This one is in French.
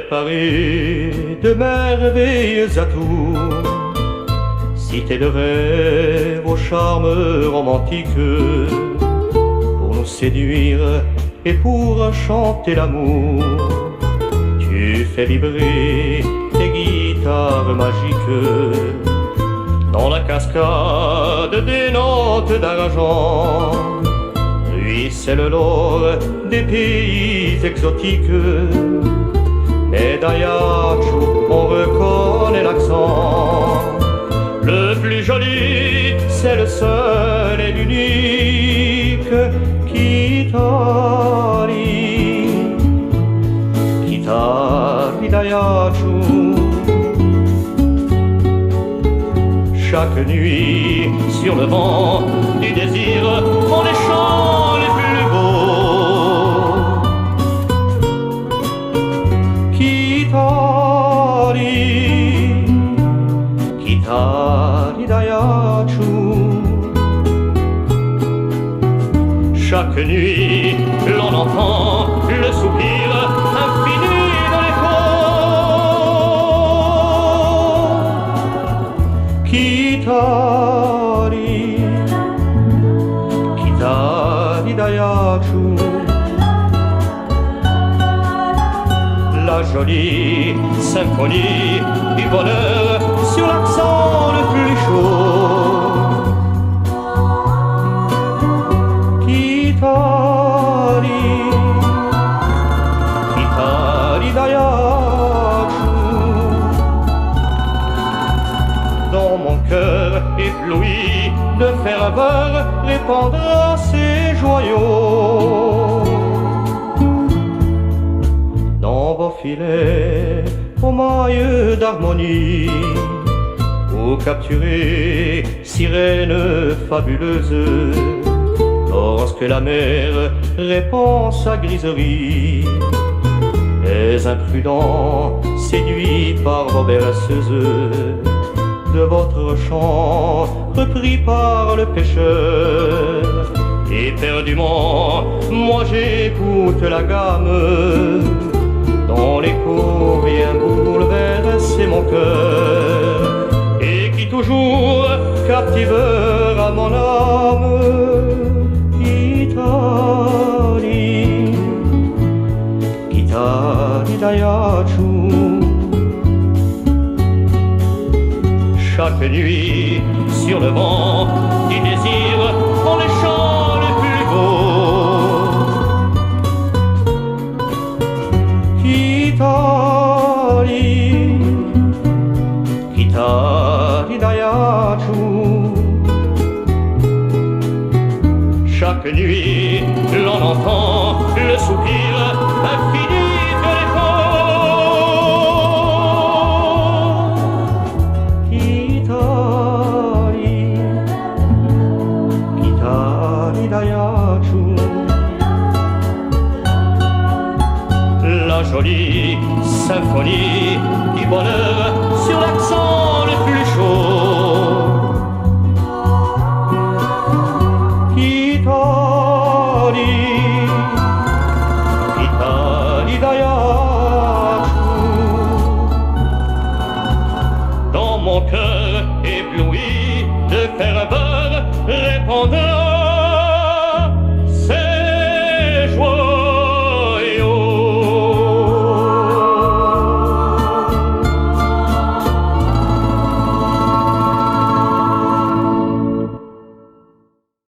préparé de merveilleux atouts, cité de rêve au charme romantique, pour nous séduire et pour chanter l'amour. Tu fais vibrer tes guitares magiques dans la cascade des notes d'argent. Ruisselle l'or des pays exotiques, mais d'Ajaccio on reconnaît l'accent. Le plus joli, c'est le seul et l'unique Kitari, Kitari d'Ajaccio. Chaque nuit, sur le vent du désir, on les chants les plus beaux. Kitari, Kitari d'Ajaccio. Chaque nuit, l'on entend le soupir infini de l'écho. Kitari, Kitari d'Ajaccio. La jolie symphonie du bonheur sur l'accent le plus chaud. Kitari, Kitari d'Ajaccio. Dans mon cœur ébloui de ferveur répandra ses joyaux. Dans vos filets aux mailles d'harmonie, vous capturez sirène fabuleuse. Lorsque la mer répand sa griserie, les imprudents séduits par vos berceuses, de votre chant repris par le pêcheur. Éperdument, moi j'écoute la gamme, dont l'écho vient bouleverser mon cœur, et qui toujours captivera mon âme. Kitari, Kitari d'Ajaccio. Chaque nuit, sur le vent du désir, on les chants les plus beaux. Kitari, Kitari d'Ajaccio. Chaque nuit, l'on entend le soupir infini de l'écho. Kitari, Kitari d'Ajaccio. La jolie symphonie du bonheur sur l'accent